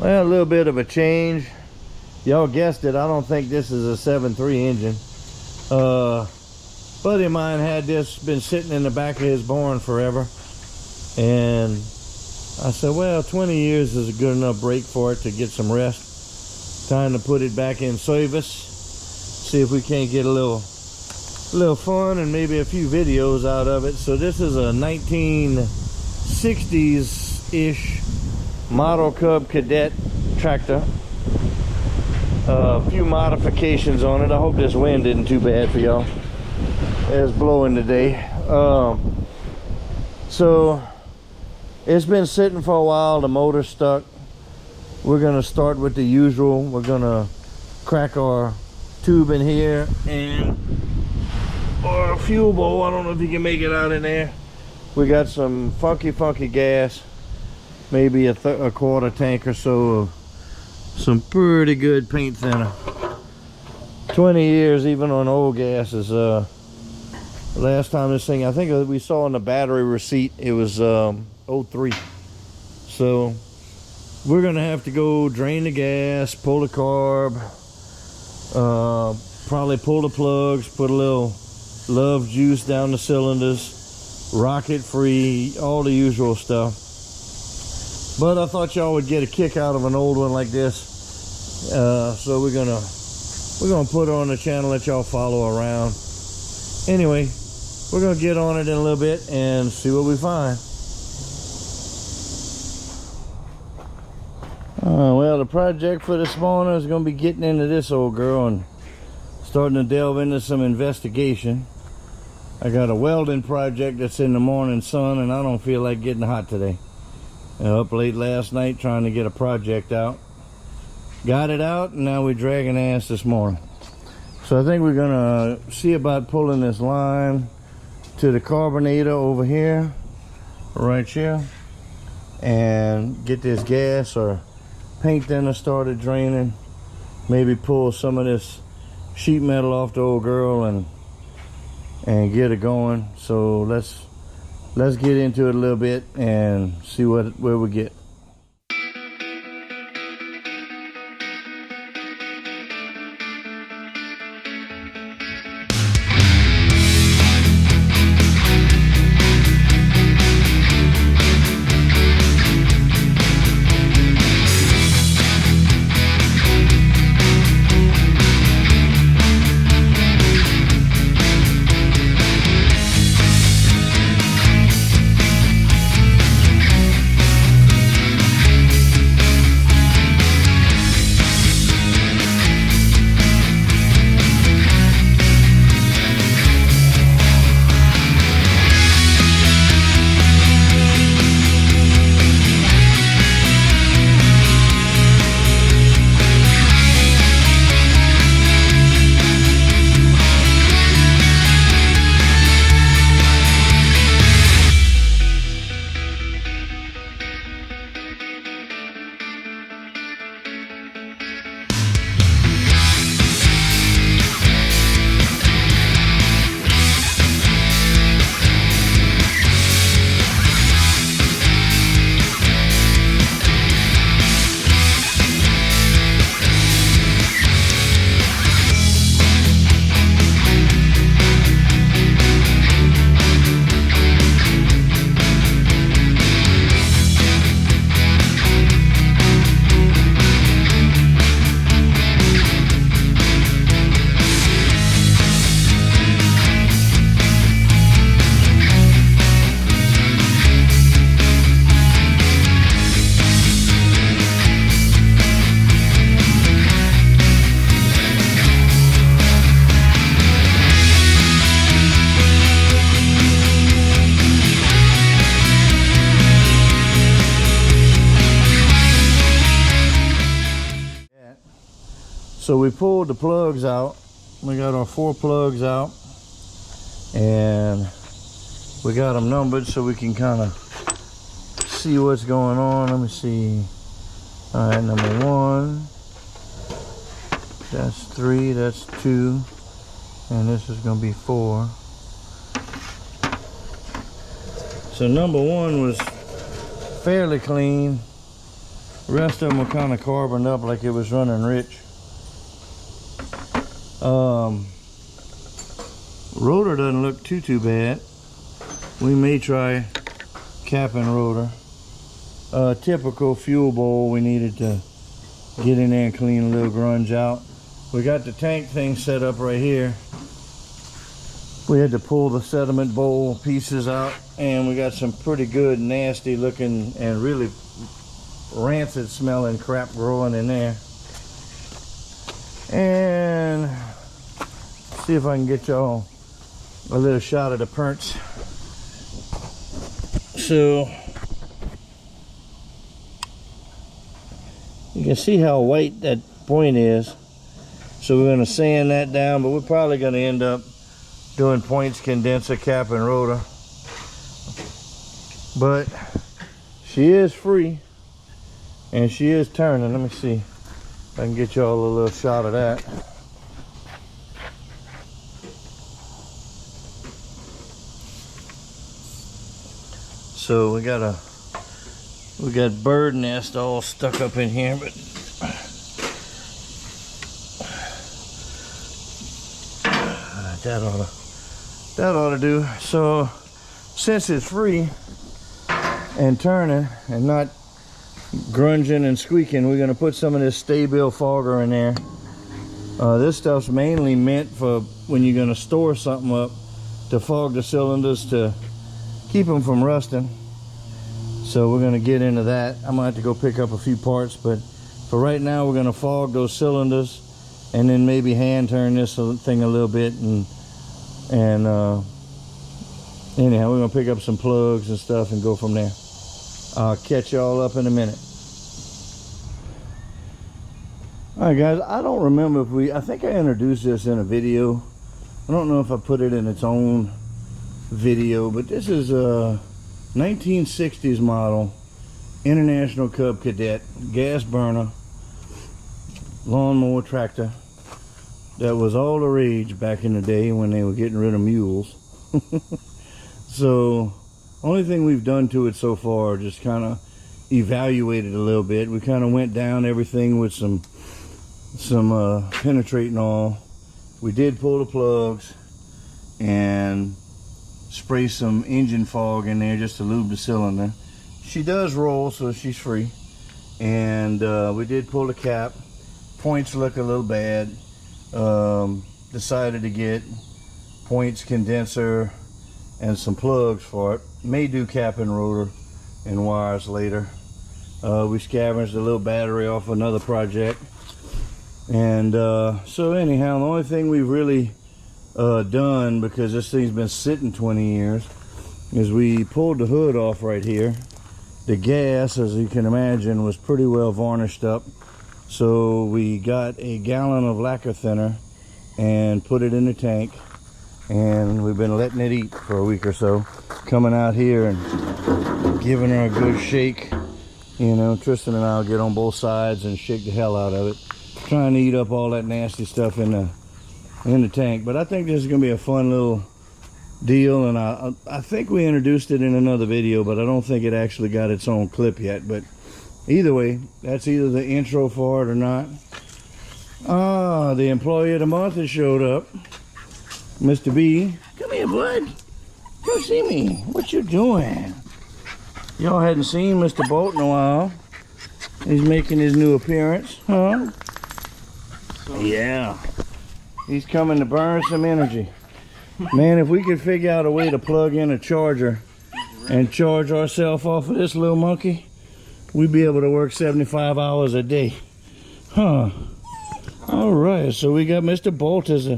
Well, a little bit of a change. Y'all guessed it, I don't think this is a 7.3 engine. Buddy of mine had this, been sitting in the back of his barn forever, and I said, well, 20 years is a good enough break for it to get some rest. Time to put it back in service, see if we can't get a little fun and maybe a few videos out of it. So this is a 1960s ish model Cub Cadet Tractor. A few modifications on it. I hope this wind isn't too bad for y'all. It's blowing today. So it's been sitting for a while. The motor's stuck. We're gonna start with the usual. We're gonna crack our tube in here and our fuel bowl. I don't know if you can make it out in there. We got some funky gas, maybe a quarter tank or so of some pretty good paint thinner. 20 years even on old gas is last time this thing, I think we saw on the battery receipt, it was 03. So we're gonna have to go drain the gas, pull the carb, probably pull the plugs, put a little love juice down the cylinders, rocket free, all the usual stuff. But I thought y'all would get a kick out of an old one like this, so we're gonna put it on the channel that y'all follow around. Anyway, we're gonna get on it in a little bit and see what we find. Well, the project for this morning is gonna be getting into this old girl and starting to delve into some investigation. I got a welding project that's in the morning sun, and I don't feel like getting hot today. Up late last night trying to get a project out. Got it out, and now we're dragging ass this morning. So I think we're gonna see about pulling this line to the carburetor over here, right here, and get this gas or paint thinner started draining. Maybe pull some of this sheet metal off the old girl and get it going. So let's get into it a little bit and see where we get. So we pulled the plugs out. We got our 4 plugs out, and we got them numbered so we can kind of see what's going on. Let me see. All right, number 1, that's 3, that's 2, and this is gonna be 4. So number 1 was fairly clean. The rest of them were kind of carboned up like it was running rich. Rotor doesn't look too bad. We may try capping rotor. Typical fuel bowl, we needed to get in there and clean a little grunge out. We got the tank thing set up right here. We had to pull the sediment bowl pieces out, and we got some pretty good, nasty looking and really rancid smelling crap growing in there. And see if I can get y'all a little shot of the perts. So you can see how white that point is. So we're going to sand that down, but we're probably going to end up doing points, condenser, cap, and rotor. But she is free, and she is turning. Let me see if I can get y'all a little shot of that. So we got bird nest all stuck up in here, but that ought to do. So since it's free and turning and not grunging and squeaking, we're gonna put some of this stay-bill fogger in there. This stuff's mainly meant for when you're gonna store something up, to fog the cylinders to keep them from rusting. So we're gonna get into that. I might have to go pick up a few parts, but for right now we're gonna fog those cylinders and then maybe hand turn this thing a little bit, and anyhow, we're gonna pick up some plugs and stuff and go from there. I'll catch y'all up in a minute. All right, guys, I don't remember if I think I introduced this in a video. I don't know if I put it in its own video, but this is a 1960s model International Cub Cadet gas burner lawnmower tractor that was all the rage back in the day when they were getting rid of mules. So only thing we've done to it so far, just kind of evaluated a little bit. We kind of went down everything with some penetrating oil. We did pull the plugs and spray some engine fog in there just to lube the cylinder. She does roll, so she's free. And we did pull the cap. Points look a little bad. Decided to get points, condenser, and some plugs for it. May do cap and rotor and wires later. We scavenged a little battery off another project. And so anyhow, the only thing we've really done, because this thing's been sitting 20 years, is we pulled the hood off right here. The gas, as you can imagine, was pretty well varnished up. So we got a gallon of lacquer thinner and put it in the tank, and we've been letting it eat for a week or so. Coming out here and giving her a good shake. You know, Tristan and I'll get on both sides and shake the hell out of it, trying to eat up all that nasty stuff in the tank. But I think this is gonna be a fun little deal, and I think we introduced it in another video, but I don't think it actually got its own clip yet. But either way, that's either the intro for it or not. The employee of the month has showed up. Mr. B. Come here, bud. Come see me. What you doing? Y'all hadn't seen Mr. Bolt in a while. He's making his new appearance, huh? Yeah. He's coming to burn some energy. Man, if we could figure out a way to plug in a charger and charge ourselves off of this little monkey, we'd be able to work 75 hours a day. Huh. All right, so we got Mr. Bolt as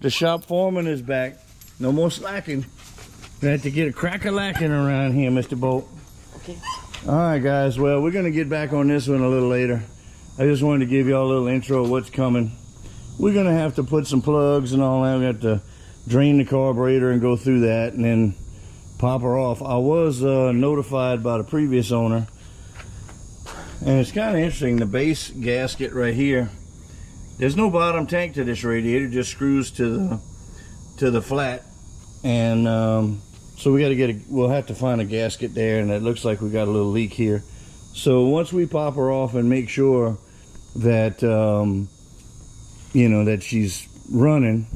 the shop foreman is back. No more slacking. We have to get a crack-a-lacking around here, Mr. Bolt. Okay. All right, guys. Well, we're going to get back on this one a little later. I just wanted to give y'all a little intro of what's coming. We're going to have to put some plugs and all that. We have to drain the carburetor and go through that and then pop her off. I was notified by the previous owner, and it's kind of interesting. The base gasket right here, there's no bottom tank to this radiator, it just screws to the flat. And so we got to we'll have to find a gasket there, and it looks like we got a little leak here. So once we pop her off and make sure that you know, that she's running,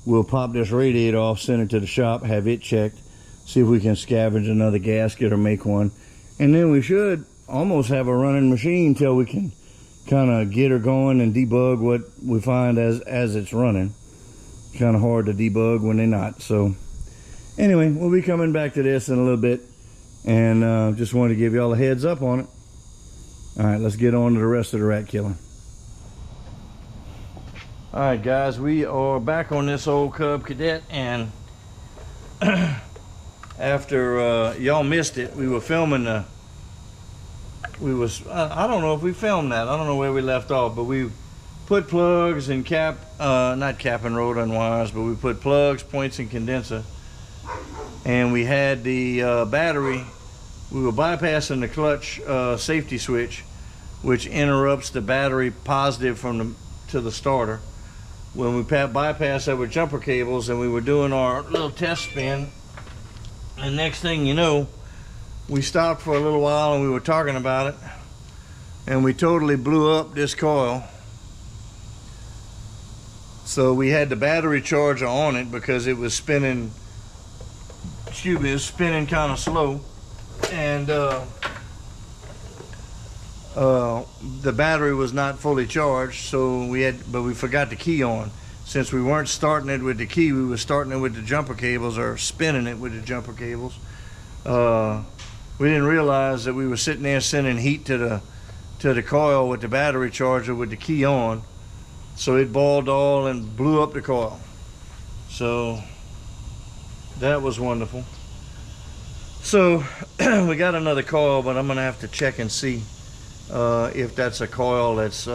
we'll pop this radiator off, send it to the shop, have it checked, see if we can scavenge another gasket or make one, and then we should almost have a running machine till we can kind of get her going and debug what we find as it's running. Kind of hard to debug when they're not. So anyway, we'll be coming back to this in a little bit, and just wanted to give y'all a heads up on it. All right, let's get on to the rest of the rat killing. All right, guys, we are back on this old Cub Cadet, and after y'all missed it, we were filming the. I don't know if we filmed that. I don't know where we left off, but we put plugs and not cap and rotor and wires, but we put plugs, points, and condenser, and we had the battery. We were bypassing the clutch safety switch, which interrupts the battery positive to the starter. When we bypassed that with jumper cables, and we were doing our little test spin, and next thing you know, we stopped for a little while and we were talking about it, and we totally blew up this coil. So we had the battery charger on it because it was spinning, excuse me, it was spinning kind of slow, and the battery was not fully charged, so but we forgot the key on. Since we weren't starting it with the key, we were starting it with the jumper cables, or spinning it with the jumper cables. We didn't realize that we were sitting there sending heat to the coil with the battery charger with the key on, so it balled all and blew up the coil. So that was wonderful. So we got another coil, but I'm gonna have to check and see if that's a coil that's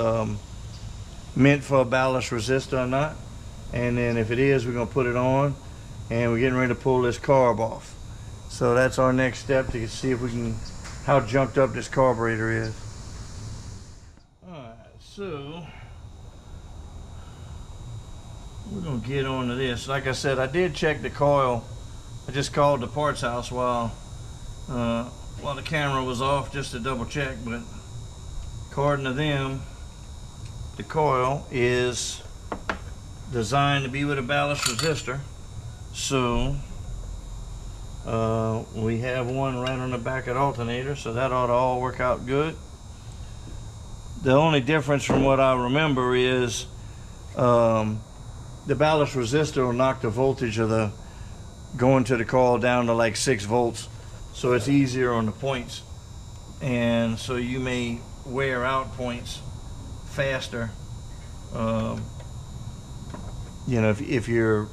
meant for a ballast resistor or not. And then if it is, we're gonna put it on, and we're getting ready to pull this carb off. So that's our next step, to see if we can, how junked up this carburetor is. Alright, so we're gonna get on to this. Like I said, I did check the coil. I just called the parts house while the camera was off, just to double check, but according to them, the coil is designed to be with a ballast resistor. So we have one right on the back of the alternator, so that ought to all work out good. The only difference from what I remember is the ballast resistor will knock the voltage of the going to the coil down to like 6 volts, so it's easier on the points, and so you may wear out points faster. You know, if you're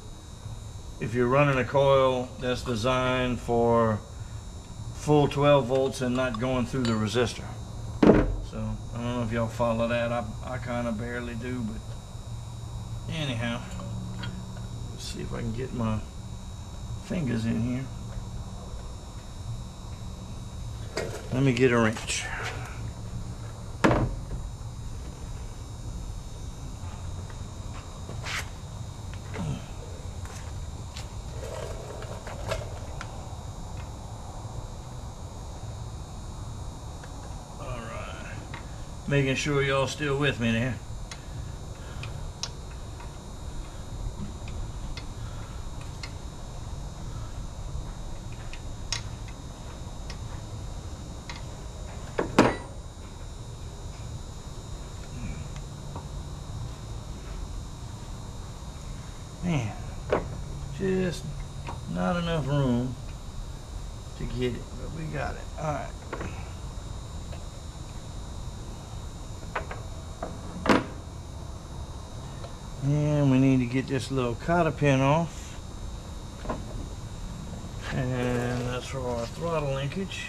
running a coil that's designed for full 12 volts and not going through the resistor. So I don't know if y'all follow that. I kind of barely do, but anyhow, let's see if I can get my fingers in here. Let me get a wrench. Making sure y'all still with me there. Man, just not enough room to get it, but we got it. All right. And we need to get this little cotter pin off, and that's for our throttle linkage.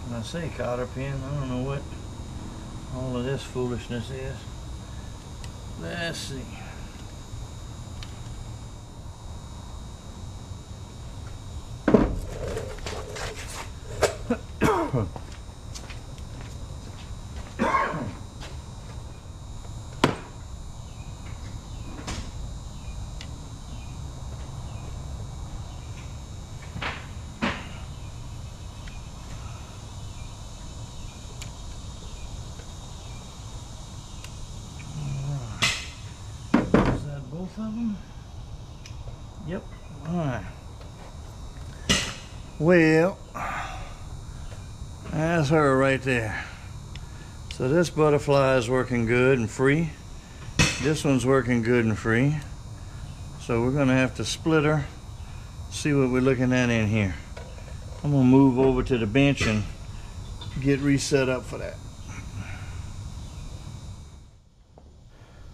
When I say cotter pin, I don't know what all of this foolishness is. Let's see. Both of them? Yep. Alright. Well, that's her right there. So this butterfly is working good and free. This one's working good and free. So we're gonna have to split her, see what we're looking at in here. I'm gonna move over to the bench and get reset up for that.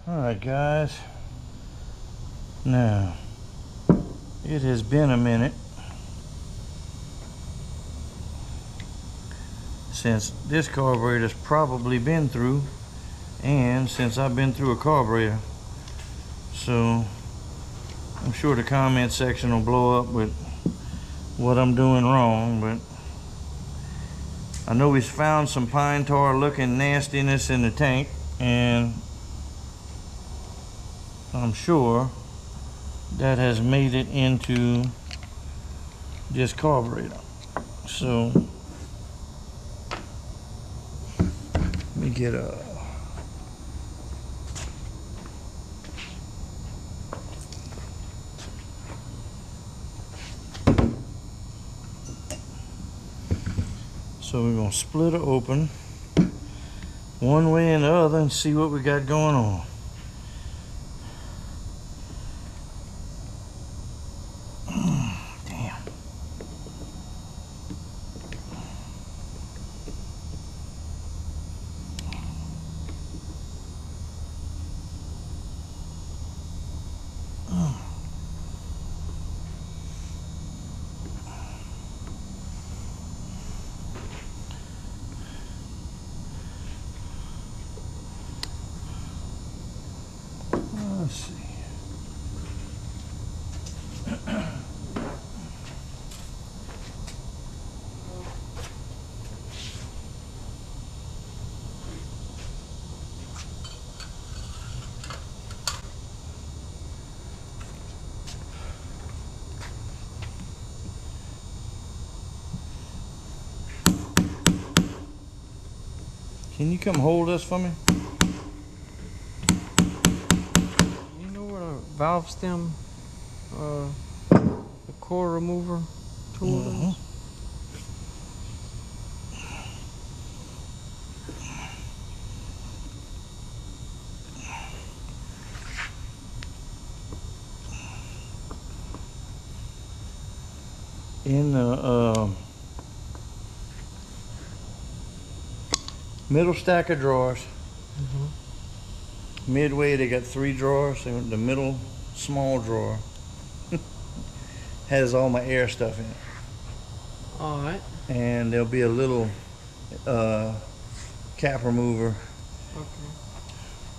Alright guys, now it has been a minute since this carburetor's probably been through, and since I've been through a carburetor. So I'm sure the comment section will blow up with what I'm doing wrong, but I know we found some pine tar looking nastiness in the tank, and I'm sure that has made it into this carburetor. So let me get a so we're gonna split it open one way and the other and see what we got going on. Damn. Let's see. Can you come hold this for me? Valve stem, the core remover tool. In the middle stack of drawers, midway they got 3 drawers, and the middle small drawer has all my air stuff in it. Alright. And there'll be a little cap remover. Okay.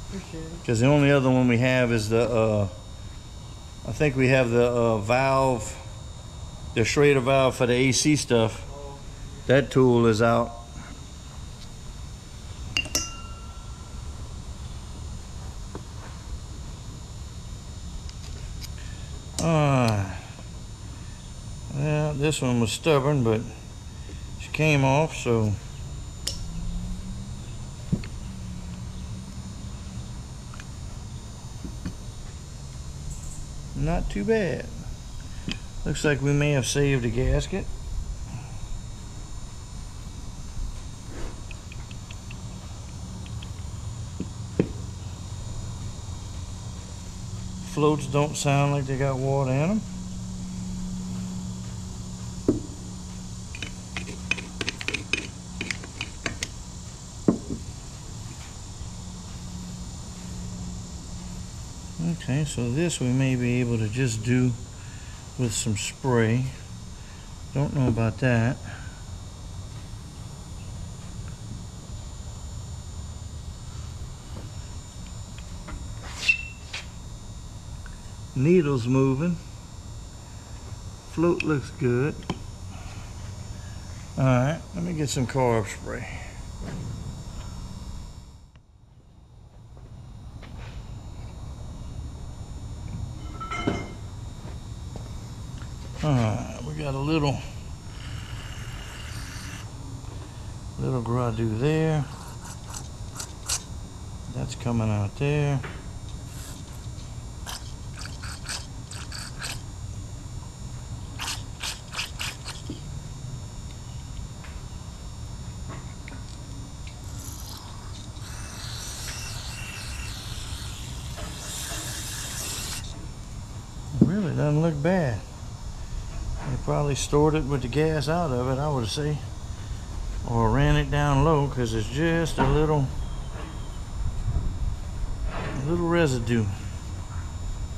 Appreciate it. Because the only other one we have is the I think we have the valve, the Schrader valve for the AC stuff. That tool is out. Well, this one was stubborn, but she came off, so not too bad. Looks like we may have saved a gasket. Floats don't sound like they got water in them. Okay, so this we may be able to just do with some spray. Don't know about that. Needle's moving. Float looks good. Alright, let me get some carb spray. Alright, we got a little gradu there. That's coming out there. Really doesn't look bad. They probably stored it with the gas out of it, I would say, or ran it down low, because it's just a little residue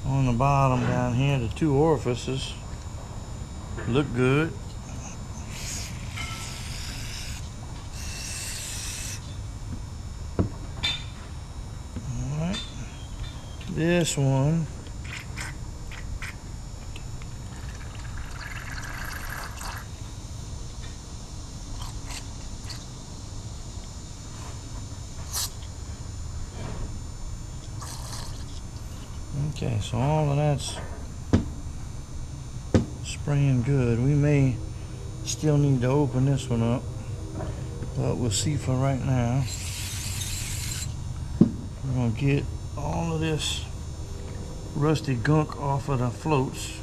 on the bottom down here. The two orifices look good. Alright, this one, okay, so all of that's spraying good. We may still need to open this one up, but we'll see for right now. We're gonna get all of this rusty gunk off of the floats.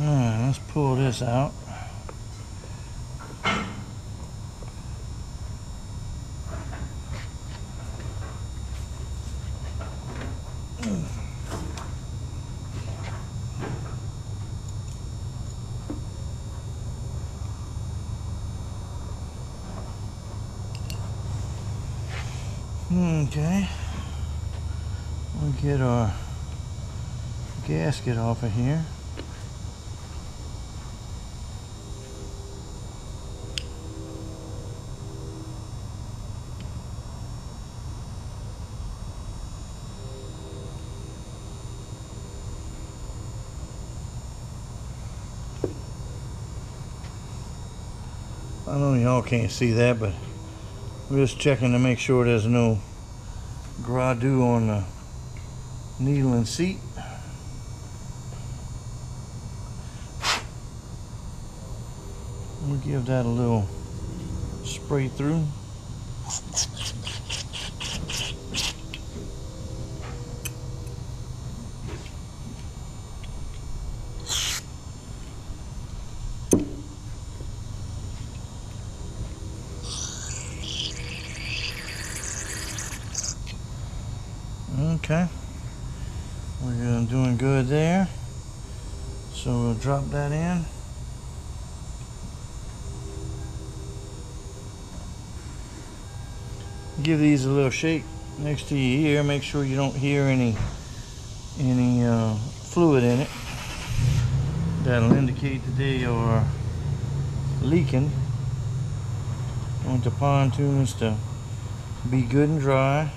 Alright, let's pull this out. Okay, we'll get our gasket off of here. I know y'all can't see that, but we're just checking to make sure there's no gradu on the needle and seat. We'll give that a little spray through. Okay, we're doing good there, so we'll drop that in. Give these a little shake next to your ear. Make sure you don't hear any fluid in it. That'll indicate that they are leaking. I want the pontoons to be good and dry.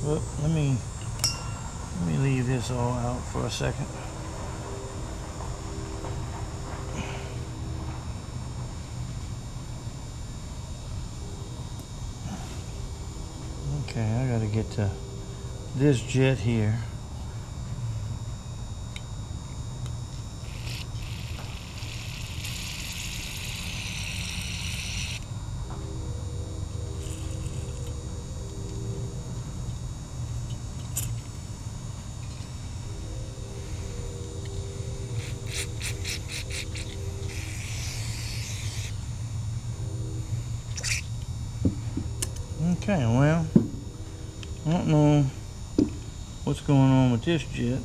Well, let me leave this all out for a second. Okay, I gotta get to this jet here. Okay, well, I don't know what's going on with this jet.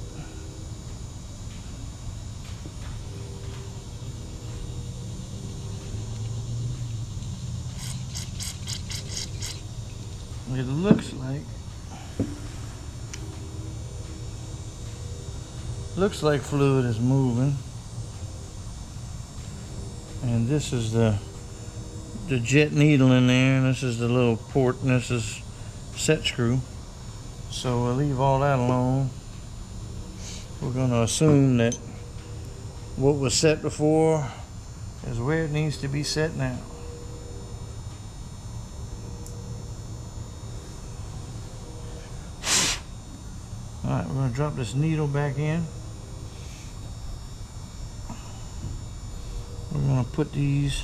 It looks like fluid is moving, and this is the jet needle in there, and this is the little port, and this is set screw. So we'll leave all that alone. We're going to assume that what was set before is where it needs to be set now. Alright, we're going to drop this needle back in. we're gonna put these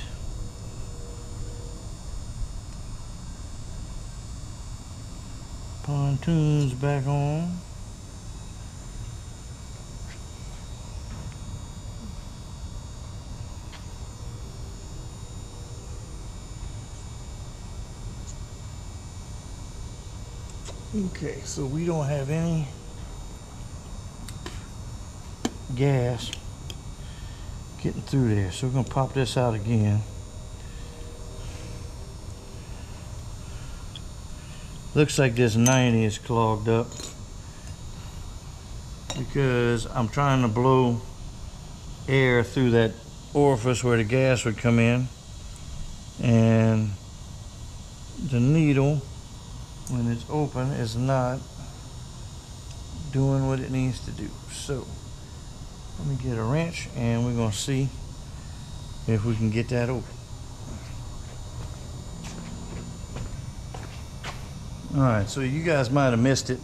pontoons back on. Okay, so we don't have any gas getting through there, so we're gonna pop this out again. Looks like this 90 is clogged up because I'm trying to blow air through that orifice where the gas would come in, and the needle, when it's open, is not doing what it needs to do. So let me get a wrench and we're gonna see if we can get that open. Alright, so you guys might have missed it.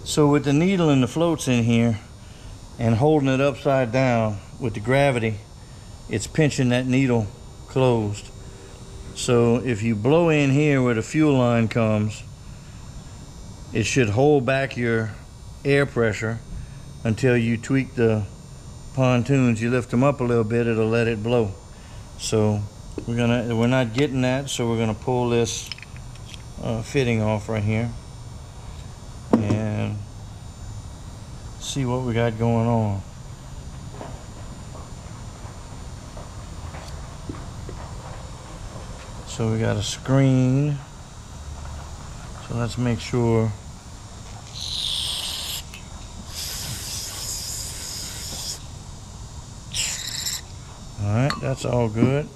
So with the needle and the floats in here and holding it upside down with the gravity, it's pinching that needle closed. So if you blow in here where the fuel line comes, it should hold back your air pressure until you tweak the pontoons. You lift them up a little bit, it'll let it blow. So we're not getting that, so we're gonna pull this fitting off right here and see what we got going on. So we got a screen, so let's make sure. Alright, that's all good.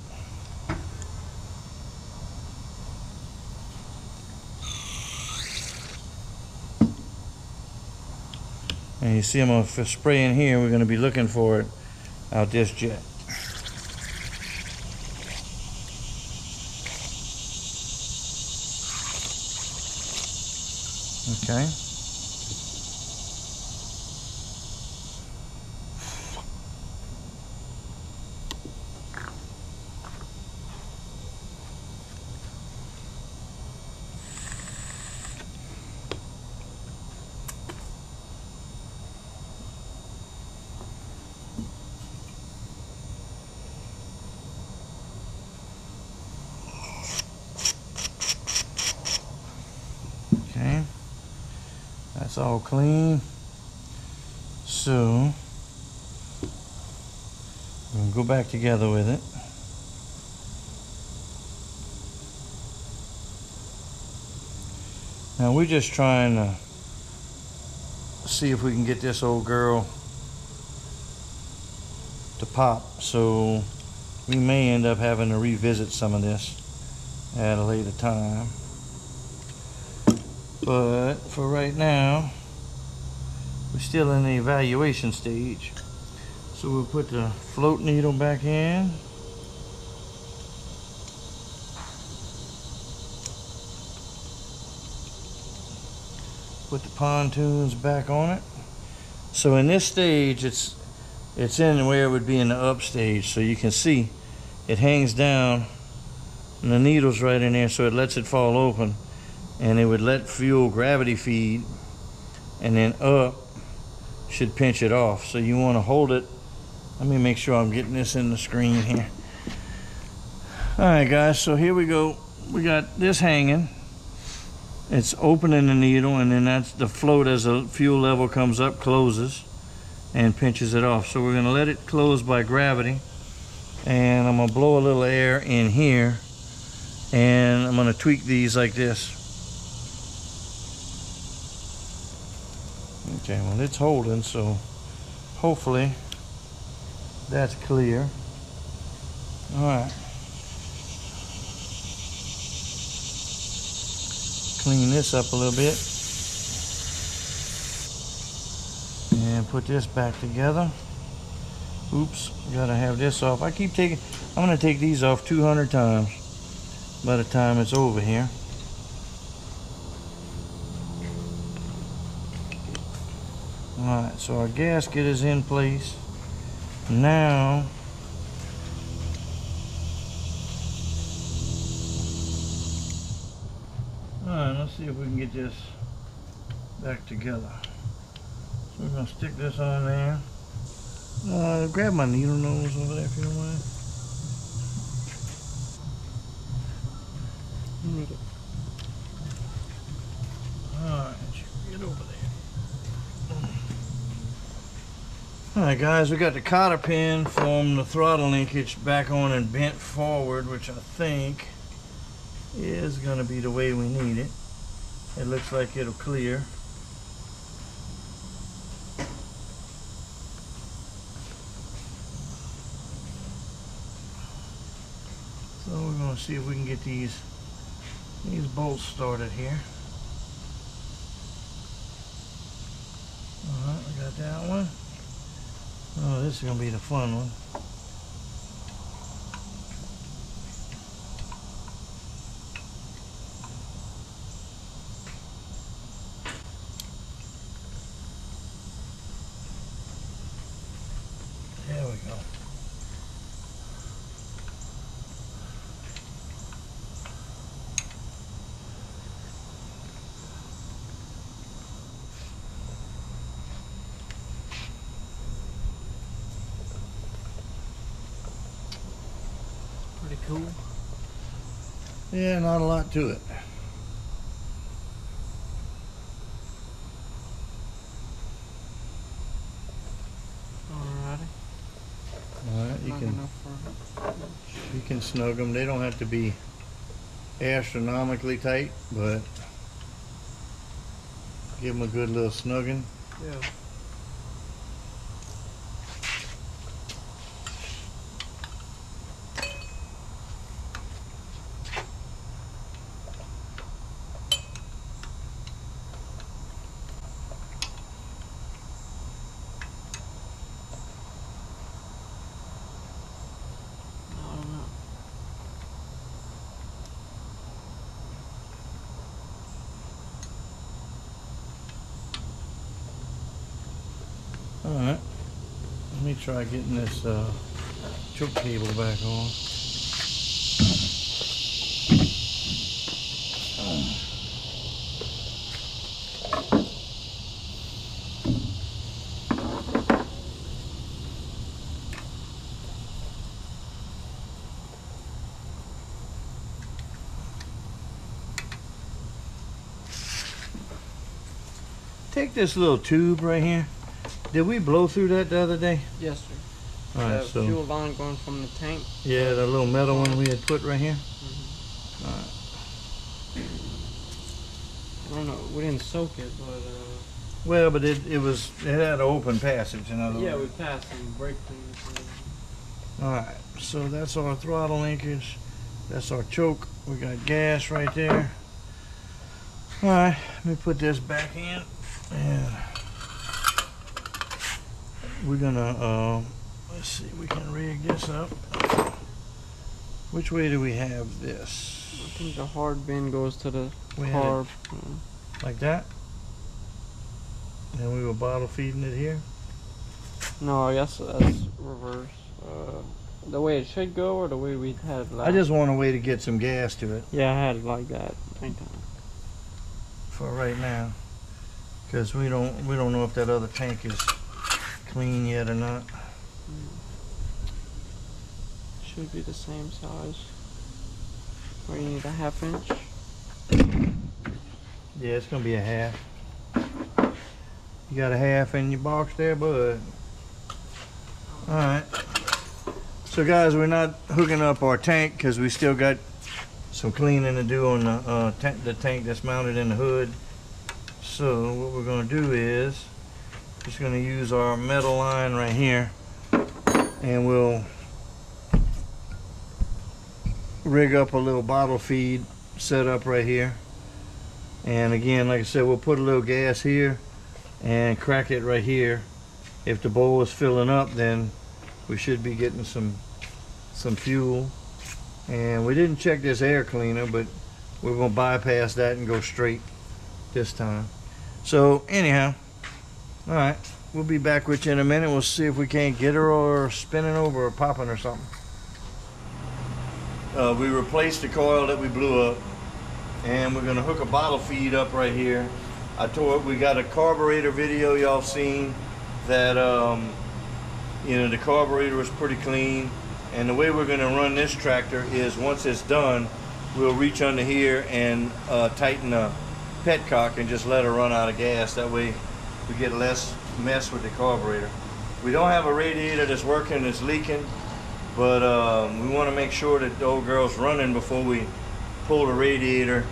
And you see I'm going to spray in here. We're going to be looking for it out this jet. Okay. Okay. That's all clean. So we'll go back together with it. Now we're just trying to see if we can get this old girl to pop. So we may end up having to revisit some of this at a later time. But for right now, we're still in the evaluation stage. So we'll put the float needle back in. Put the pontoons back on it. So in this stage, it's in where it would be in the up stage. So you can see it hangs down and the needle's right in there, so it lets it fall open. And it would let fuel gravity feed, and then up should pinch it off. So you want to hold it. Let me make sure I'm getting this in the screen here. Alright guys, so here we go. We got this hanging. It's opening the needle, and then that's the float as the fuel level comes up, closes and pinches it off. So we're going to let it close by gravity, and I'm going to blow a little air in here, and I'm going to tweak these like this. Okay, well it's holding, so hopefully that's clear. Alright. Clean this up a little bit. And put this back together. Oops, gotta have this off. I'm gonna take these off 200 times by the time it's over here. Alright, so our gasket is in place. Now Alright, let's see if we can get this back together. So we're gonna stick this on there. Grab my needle nose over there if you don't mind. Alright, get over there. Alright guys, we got the cotter pin from the throttle linkage back on and bent forward, which I think is going to be the way we need it. It looks like it'll clear. So we're going to see if we can get these bolts started here. Alright, we got that one. Oh, this is going to be the fun one. There we go. Pretty cool. Yeah, not a lot to it. Alrighty. Alright, you can snug them. They don't have to be astronomically tight, but give them a good little snugging. Yeah. Alright, let me try getting this choke cable back on. Take this little tube right here. Did we blow through that the other day? Yes, sir. Alright, The so fuel line going from the tank. yeah, the little metal one we had put right here. Alright. I don't know. We didn't soak it, but Well, but it had an open passage, in other yeah, words. we passed some brake cleaners. Alright, so that's our throttle linkage. That's our choke. We got gas right there. Alright, let me put this back in. And we're gonna, let's see, we can rig this up. Which way do we have this? I think the hard bin goes to the We had carb. Like that? And we were bottle feeding it here? No, I guess that's reverse. The way it should go, or the way we had it last? I just want a way to get some gas to it Yeah, I had it like that. Think that. for right now. Because we don't know if that other tank is clean yet or not. Should be the same size. Or you need a 1/2 inch. Yeah, it's gonna be a half. You got a half in your box there, bud. Alright. So guys, we're not hooking up our tank because we still got some cleaning to do on the tank that's mounted in the hood. So what we're gonna do is just gonna use our metal line right here, and we'll rig up a little bottle feed set up right here. And again, like I said, we'll put a little gas here and crack it right here. If the bowl is filling up, then we should be getting some fuel. And we didn't check this air cleaner, but we're gonna bypass that and go straight this time. So anyhow, all right, we'll be back with you in a minute. We'll see if we can't get her or spinning over or popping or something. We replaced the coil that we blew up, and we're gonna hook a bottle feed up right here. I told we got a carburetor video y'all seen that you know, the carburetor is pretty clean, and the way we're gonna run this tractor is once it's done, we'll reach under here and tighten the petcock and just let her run out of gas. That way we get less mess with the carburetor. We don't have a radiator that's working, that's leaking, but we want to make sure that the old girl's running before we pull the radiator,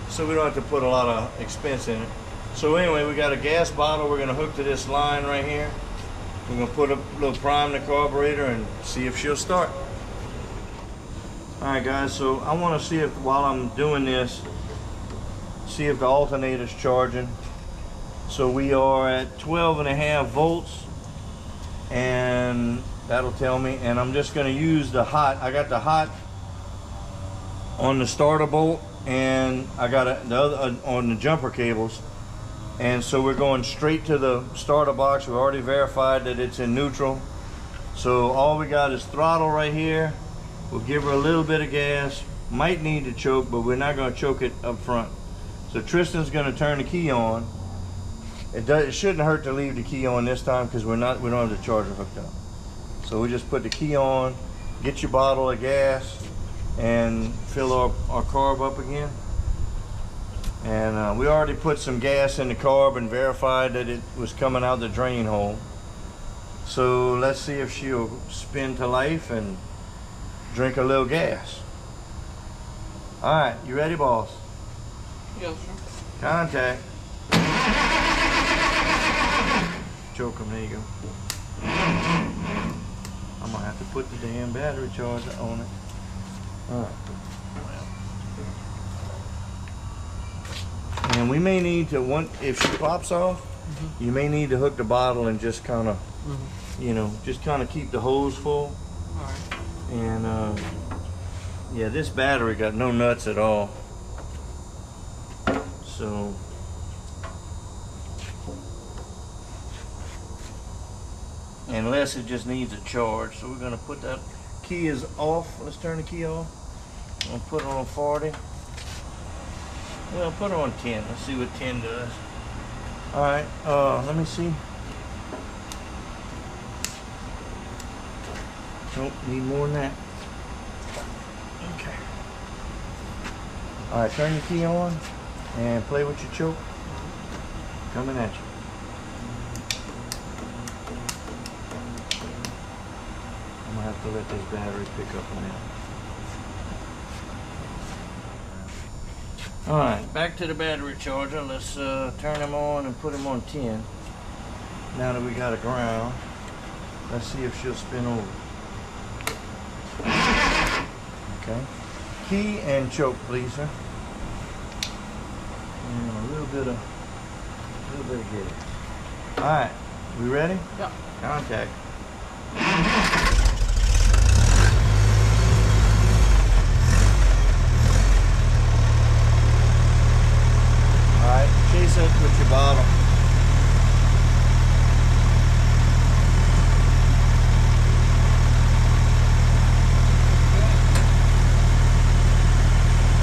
so we don't have to put a lot of expense in it. So anyway, we got a gas bottle we're going to hook to this line right here. We're going to put a little prime in the carburetor and see if she'll start. Alright guys, so I want to see if, while I'm doing this, see if the alternator's charging. So we are at 12.5 volts, and that'll tell me. And I'm just going to use the hot. I got the hot on the starter bolt, and I got the other on the jumper cables. And so we're going straight to the starter box. We already verified that it's in neutral. So all we got is throttle right here. We'll give her a little bit of gas. Might need to choke, but we're not going to choke it up front. So Tristan's going to turn the key on. It shouldn't hurt to leave the key on this time because we don't have the charger hooked up. So we just put the key on, get your bottle of gas, and fill our carb up again. And we already put some gas in the carb and verified that it was coming out the drain hole. So let's see if she'll spin to life and drink a little gas. All right, you ready, boss? Yes, sir. Contact. Choke him, there you go. I'm gonna have to put the damn battery charger on it. All right. And we may need to, if she pops off, you may need to hook the bottle and just kind of, you know, just kind of keep the hose full. All right. And yeah, this battery got no nuts at all. So unless it just needs a charge. So we're gonna put that key is off. Let's turn the key off. I'm gonna put it on 40. Well, put it on 10. Let's see what 10 does. All right, let me see. Nope, need more than that. Okay. All right, turn the key on and play with your choke. Coming at you. I'm gonna have to let this battery pick up a minute. All right, back to the battery charger. Let's turn him on and put him on 10. Now that we got a ground, let's see if she'll spin over. Okay. Key and choke, please, sir. And a little bit of gas. All right, we ready? Yeah. Contact. Alright, chase it with your bottle.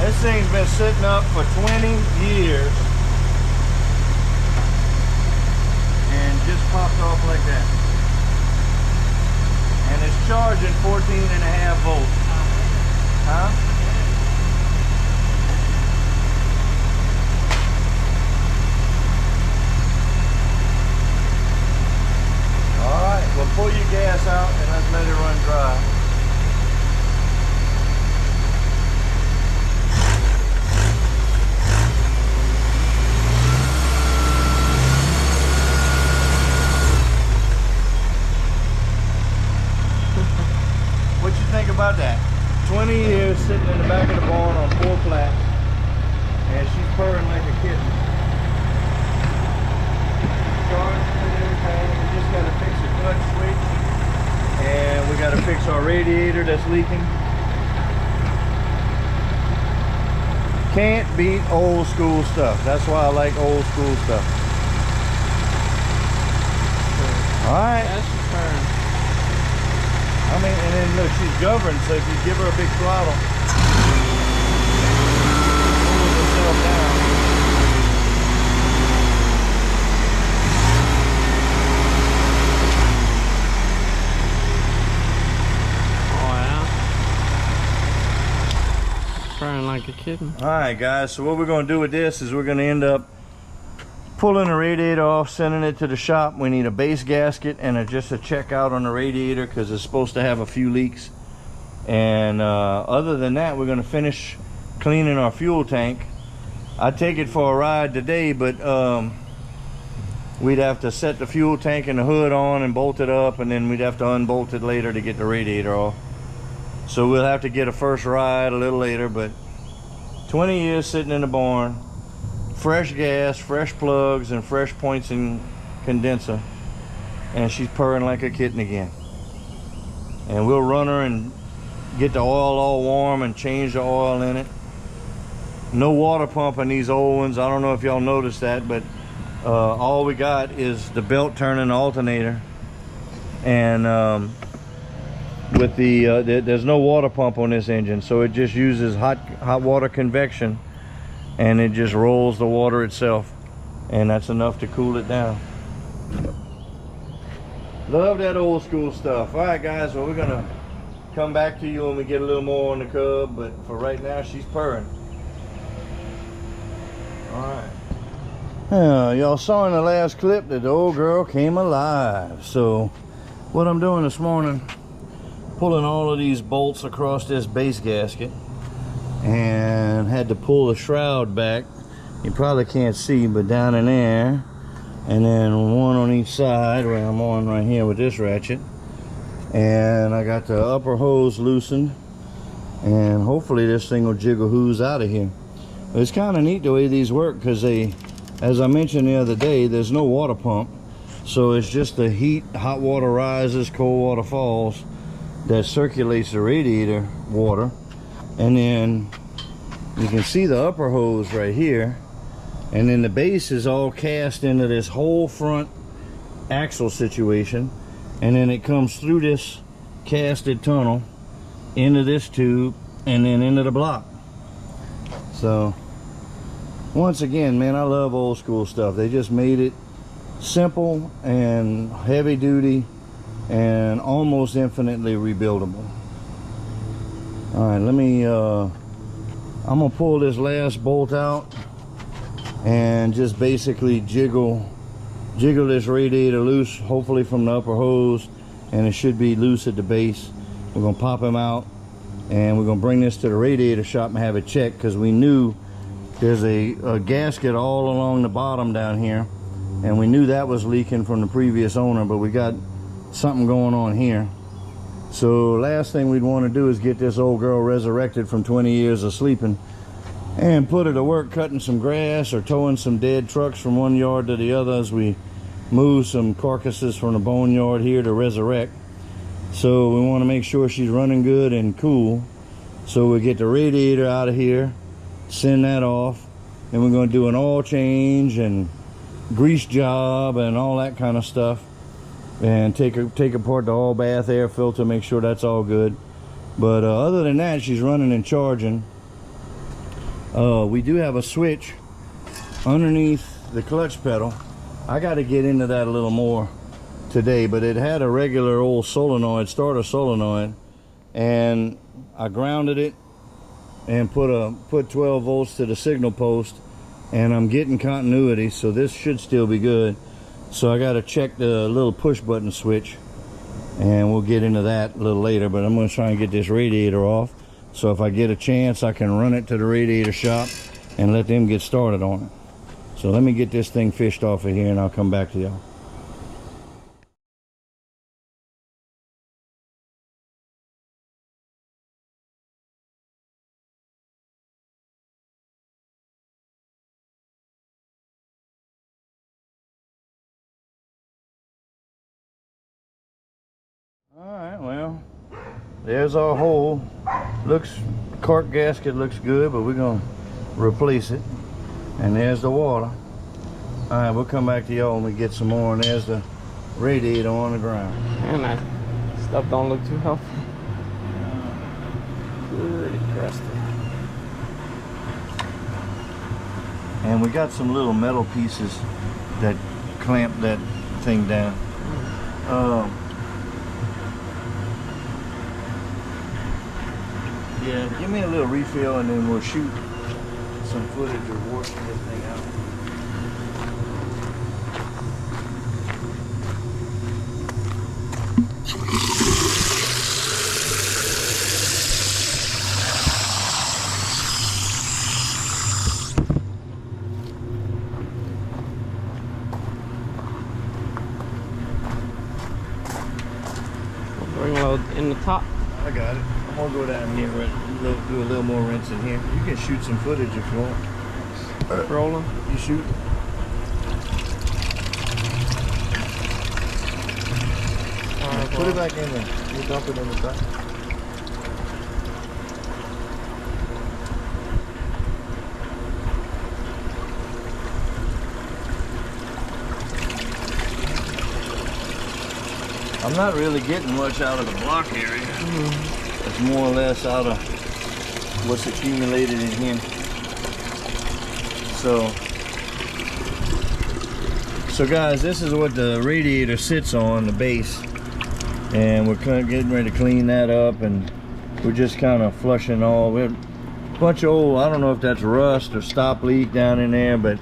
This thing's been sitting up for 20 years and just popped off like that. And it's charging 14.5 volts. Huh? Alright, well pull your gas out and let's let it run dry. What you think about that? 20 years sitting in the back of the barn on 4 flats, and she's purring like a kitten. Charged and everything. We just got to fix the clutch switch, and we got to fix our radiator that's leaking. Can't beat old school stuff. That's why I like old school stuff. All right. That's the turn. I mean, and then look, she's governed, so if you give her a big throttle, kidding. Alright guys, so what we're going to do with this is we're going to end up pulling the radiator off, sending it to the shop. We need a base gasket and just a check out on the radiator because it's supposed to have a few leaks. And other than that, we're going to finish cleaning our fuel tank. I'd take it for a ride today, but we'd have to set the fuel tank and the hood on and bolt it up, and then we'd have to unbolt it later to get the radiator off. So we'll have to get a first ride a little later. But 20 years sitting in the barn, fresh gas, fresh plugs, and fresh points and condenser, and she's purring like a kitten again. And we'll run her and get the oil all warm and change the oil in it. No water pump in these old ones. I don't know if y'all noticed that, but all we got is the belt turning alternator, and with the there's no water pump on this engine, so it just uses hot water convection, and it just rolls the water itself, and that's enough to cool it down. Love that old school stuff. All right guys, well, we're gonna come back to you when we get a little more on the Cub, but for right now she's purring. All right, y'all saw in the last clip that the old girl came alive. So what I'm doing this morning, pulling all of these bolts across this base gasket, and had to pull the shroud back. You probably can't see, but down in there, and then one on each side where I'm on right here with this ratchet. And I got the upper hose loosened, and hopefully this thing will jiggle who's out of here. But it's kind of neat the way these work, because they, as I mentioned the other day, there's no water pump, so it's just the heat. Hot water rises, cold water falls, that circulates the radiator water. And then you can see the upper hose right here, and then the base is all cast into this whole front axle situation, and then it comes through this casted tunnel into this tube and then into the block. So once again, man, I love old school stuff. They just made it simple and heavy duty and almost infinitely rebuildable. All right, let me I'm gonna pull this last bolt out and just basically jiggle this radiator loose, hopefully from the upper hose, and it should be loose at the base. We're gonna pop him out, and we're gonna bring this to the radiator shop and have it checked, because we knew there's a gasket all along the bottom down here, and we knew that was leaking from the previous owner, but we got something going on here. So last thing we'd want to do is get this old girl resurrected from 20 years of sleeping and put her to work cutting some grass or towing some dead trucks from one yard to the other as we move some carcasses from the boneyard here to resurrect. So we want to make sure she's running good and cool. So we get the radiator out of here, send that off, and we're going to do an oil change and grease job and all that kind of stuff, and take apart the oil bath air filter, make sure that's all good. But other than that, she's running and charging. We do have a switch underneath the clutch pedal. I got to get into that a little more today, but it had a regular old solenoid, starter solenoid, and I grounded it and put 12 volts to the signal post, and I'm getting continuity, so this should still be good. So I got to check the little push button switch, and we'll get into that a little later. But I'm going to try and get this radiator off, so if I get a chance I can run it to the radiator shop and let them get started on it. So let me get this thing fished off of here, and I'll come back to y'all. Alright, well, there's our hole. Cork gasket looks good, but we're going to replace it. And there's the water. Alright, we'll come back to y'all when we get some more. And there's the radiator on the ground. Man, that stuff don't look too healthy. Pretty crusty. And we got some little metal pieces that clamp that thing down. Yeah, give me a little refill and then we'll shoot some footage of working this thing out. Ring load in the top. I got it. I'm gonna go down here and do a little more rinse in here. You can shoot some footage if you want. Rolling. You shoot. Put it back in there. You dump it in the back. I'm not really getting much out of the block area. It's more or less out of what's accumulated in here. So guys, this is what the radiator sits on, the base. And we're getting ready to clean that up, and we're just kind of flushing all. We have a bunch of old, I don't know if that's rust or stop leak down in there, but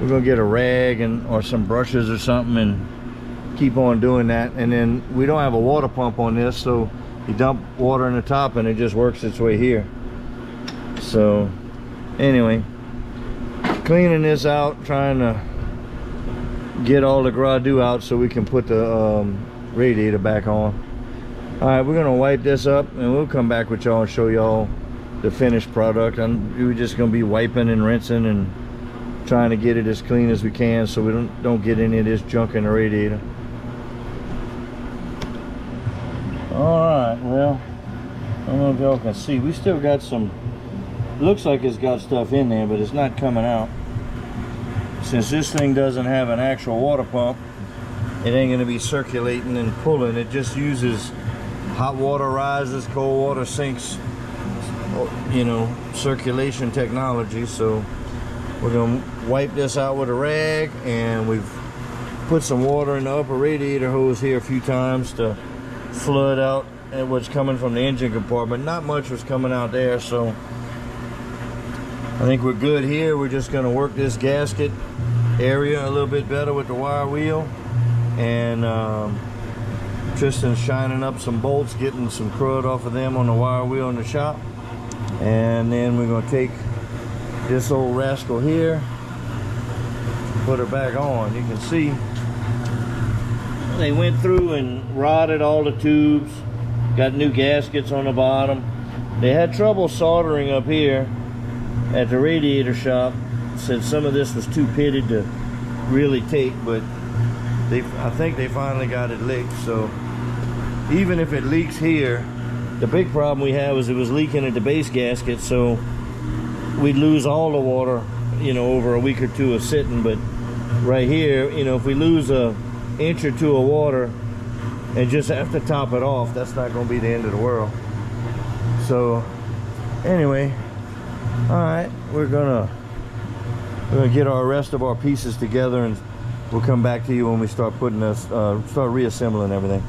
we're gonna get a rag or some brushes or something and keep on doing that. And then we don't have a water pump on this, so you dump water in the top and it just works its way here. So anyway, cleaning this out, trying to get all the gradu out so we can put the radiator back on. All right, we're gonna wipe this up and we'll come back with y'all and show y'all the finished product. We're just gonna be wiping and rinsing and trying to get it as clean as we can so we don't get any of this junk in the radiator. All right, well, I don't know if y'all can see, we still got some, looks like it's got stuff in there, but it's not coming out. Since this thing doesn't have an actual water pump, it ain't gonna be circulating and pulling. It just uses hot water risers, cold water sinks, you know, circulation technology. So we're gonna wipe this out with a rag, and we've put some water in the upper radiator hose here a few times to flood out what's coming from the engine compartment. Not much was coming out there, so I think we're good here. We're just gonna work this gasket area a little bit better with the wire wheel, and Tristan's shining up some bolts, getting some crud off of them on the wire wheel in the shop. And then we're gonna take this old rascal here, put her back on. You can see they went through and rotted all the tubes, got new gaskets on the bottom. They had trouble soldering up here at the radiator shop, since some of this was too pitted to really take, but I think they finally got it licked. So even if it leaks here, the big problem we have is it was leaking at the base gasket, so we'd lose all the water, you know, over a week or two of sitting. But right here, you know, if we lose an inch or two of water and just have to top it off, that's not going to be the end of the world. So anyway, all right, we're gonna get our rest of our pieces together, and we'll come back to you when we start putting this, start reassembling everything.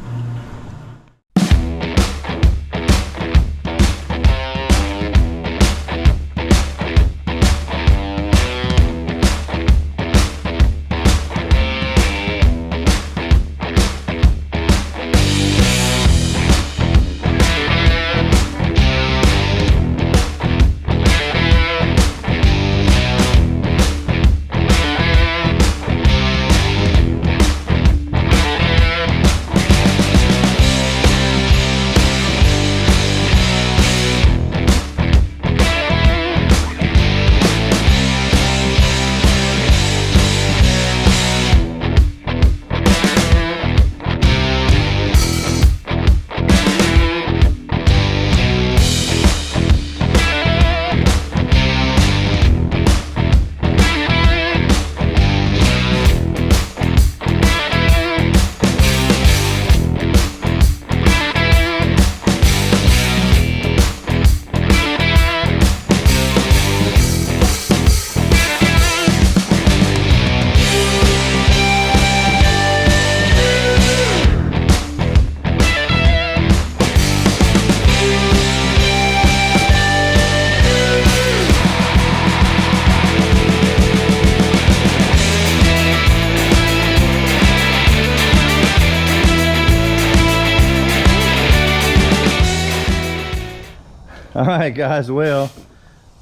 All right, guys. Well,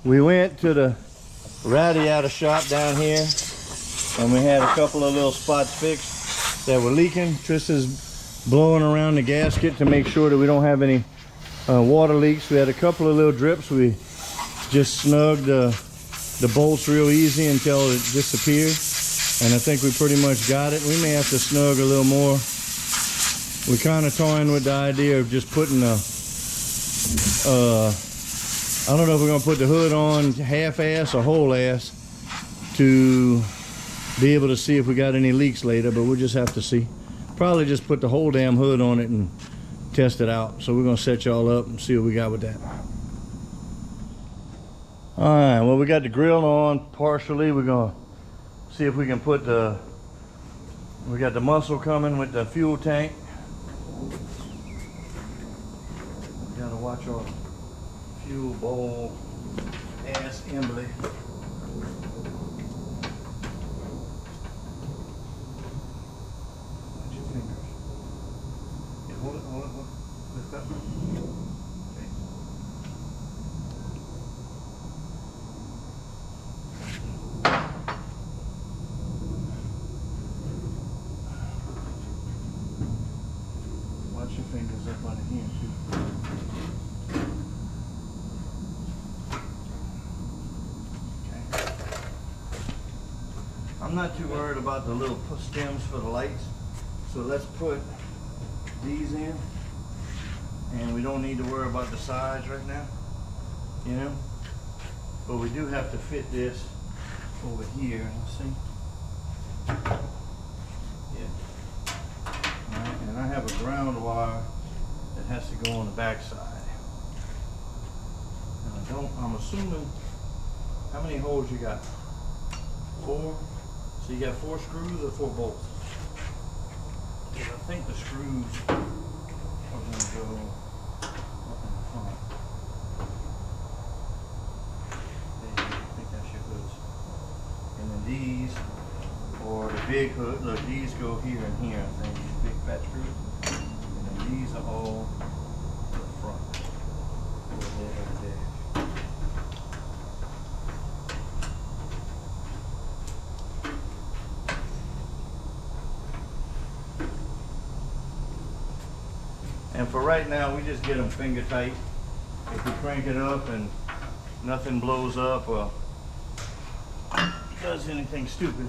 we went to the radiator shop down here, and we had a couple of little spots fixed that were leaking. Trista's blowing around the gasket to make sure that we don't have any water leaks. We had a couple of little drips. We just snugged the bolts real easy until it disappeared, and I think we pretty much got it. We may have to snug a little more. We're kind of toying with the idea of just putting a I don't know if we're gonna put the hood on half-ass or whole-ass to be able to see if we got any leaks later, but we'll just have to see. Probably just put the whole damn hood on it and test it out. So we're gonna set y'all up and see what we got with that. All right, well, we got the grill on partially. We're gonna see if we can put we got the muscle coming with the fuel tank. We gotta watch our fuel bowl assembly. Watch your fingers. Yeah, hold it. Lift up. Okay. Watch your fingers up under here too. I'm not too worried about the little stems for the lights, so let's put these in, and we don't need to worry about the sides right now, you know, but we do have to fit this over here. Let's see. Yeah. All right, and I have a ground wire that has to go on the back side, and I'm assuming, how many holes you got? 4? So you got 4 screws or 4 bolts? Because I think the screws are going to go up in the front. There, I think that's your hoods. And then these, or the big hood, look, these go here and here, I think, these big fat screws. And then these are all to the front. Over there, right there. And for right now, we just get them finger tight. If we crank it up and nothing blows up or does anything stupid.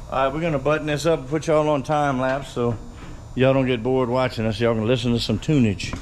All right, we're gonna button this up and put y'all on time lapse so y'all don't get bored watching us. Y'all can listen to some tunage.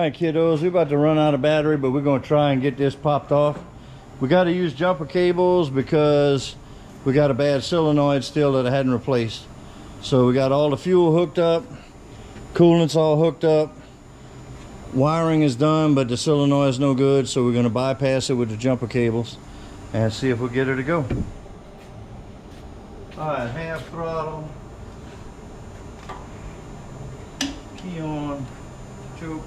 Alright kiddos, we're about to run out of battery, but we're going to try and get this popped off. We got to use jumper cables because we got a bad solenoid still that I hadn't replaced. So we got all the fuel hooked up, coolant's all hooked up, wiring is done, but the solenoid is no good, so we're going to bypass it with the jumper cables and see if we'll get her to go. Alright, half throttle, key on, choke.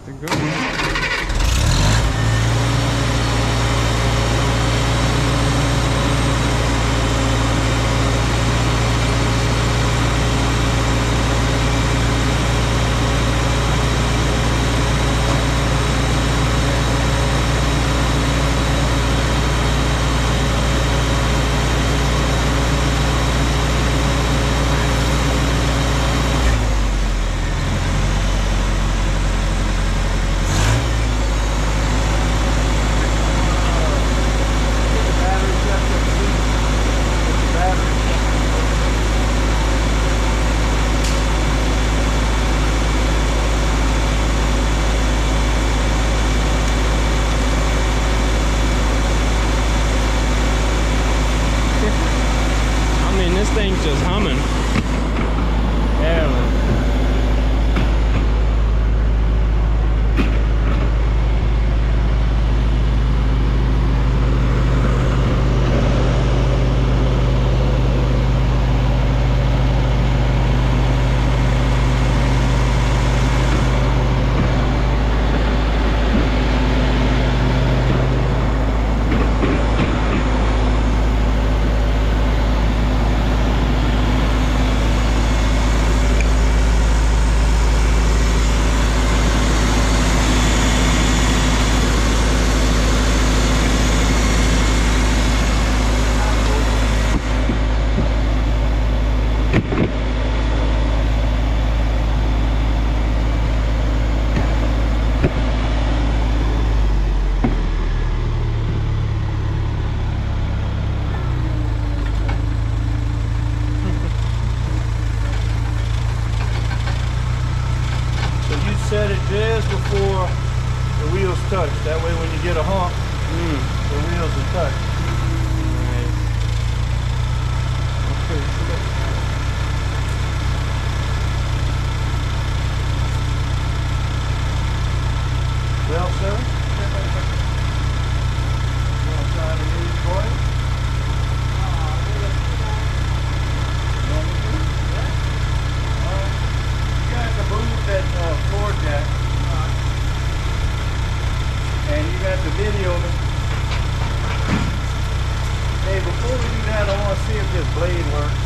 The good. This thing's just humming. Barely. Set it just before the wheels touch. That way when you get a hump, the wheels will touch. Right. Okay, Well, sir, you want to try to move for it? Move that floor jack, and you got the video. Hey, before we do that, I want to see if this blade works.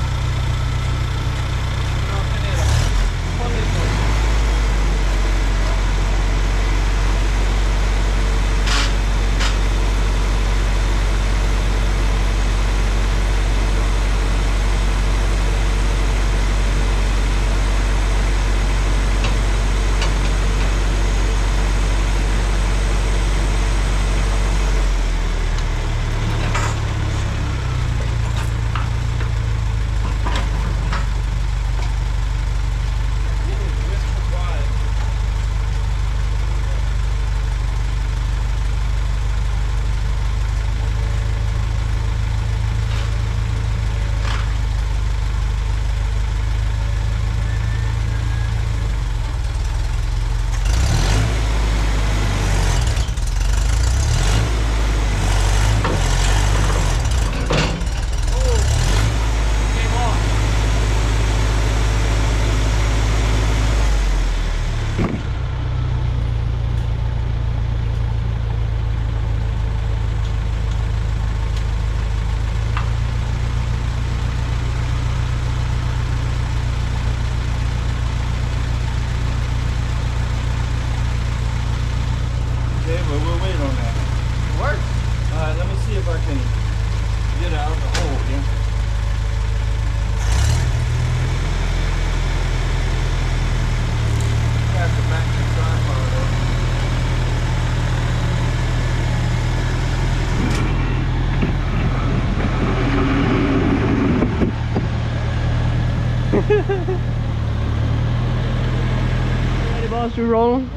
Hey boss, we rolling?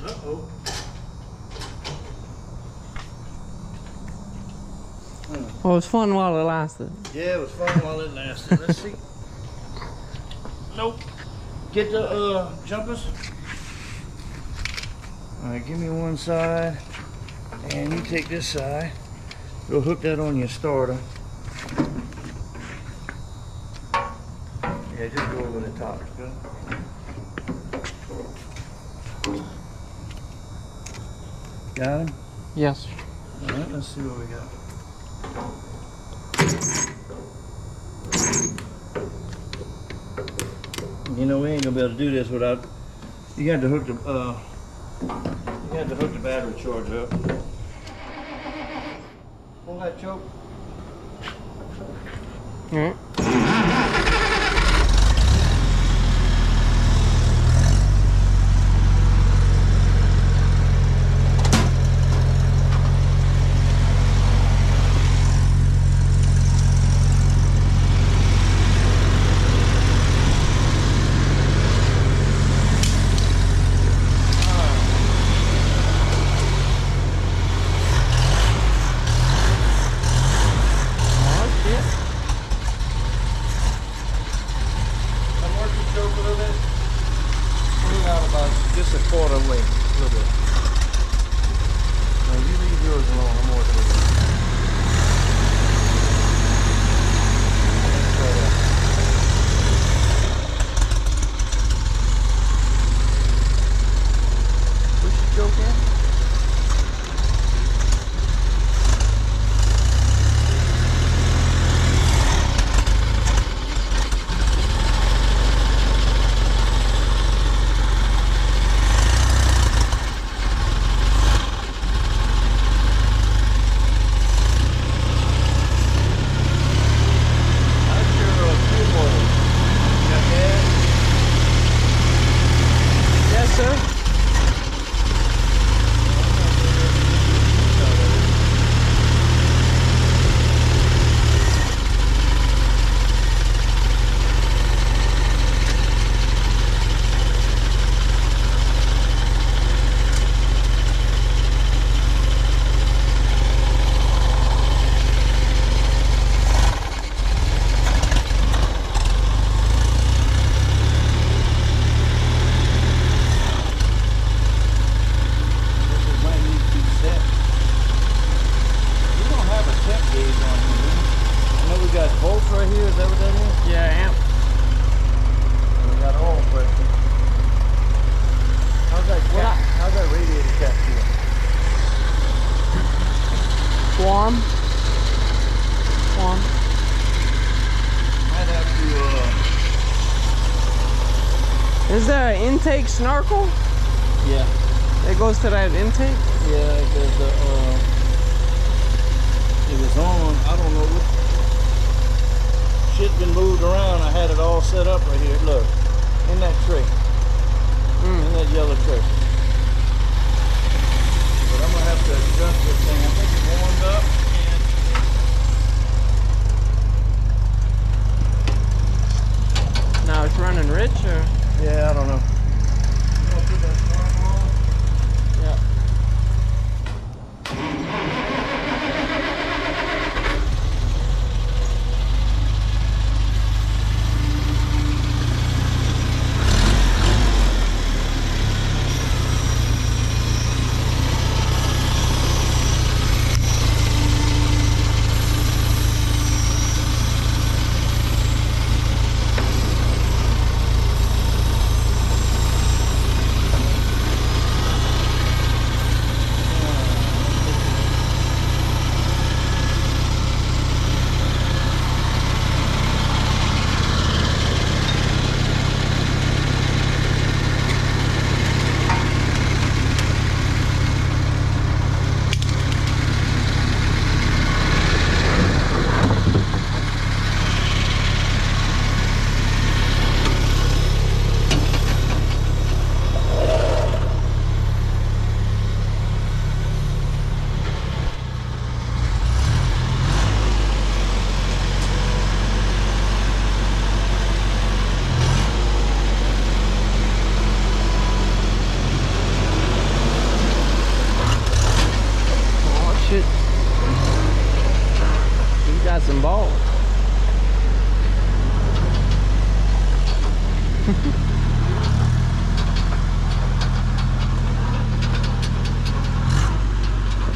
Uh-oh. Well, it was fun while it lasted. Yeah, it was fun while it lasted. Let's see. Nope. Get the jumpers. Alright, give me one side. And you take this side. Go hook that on your starter. Yeah, just go over the top. Good. Got him? Yes. Alright, let's see what we got. You know, we ain't gonna be able to do this without. You got to hook the battery charger up. Pull that choke. Alright. Just a quarter way, a little bit. Now you leave yours alone, I'm working with it. Push the choke in. Warm. Might have to, Is there an intake snorkel? yeah. It goes to that intake? Yeah, there's it was on, I don't know what, shit been moved around. I had it all set up right here. Look, in that tray. In that yellow tray. But I'm gonna have to adjust this thing. I think it's warmed up. Now it's running rich or? Yeah, I don't know. You gonna put that snorkel on? Yeah.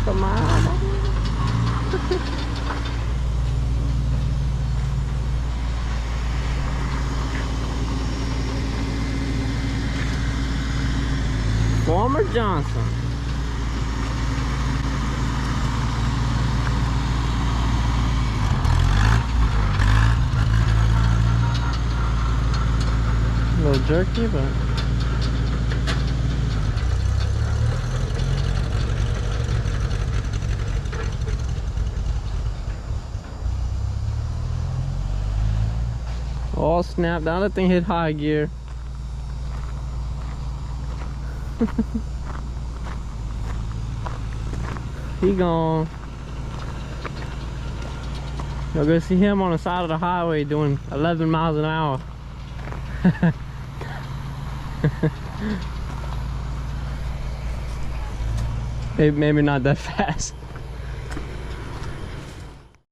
Come on. Farmer Johnson. A little jerky, but oh snap, that other thing hit high gear. He gone. You'll go see him on the side of the highway doing 11 miles an hour. Maybe not that fast.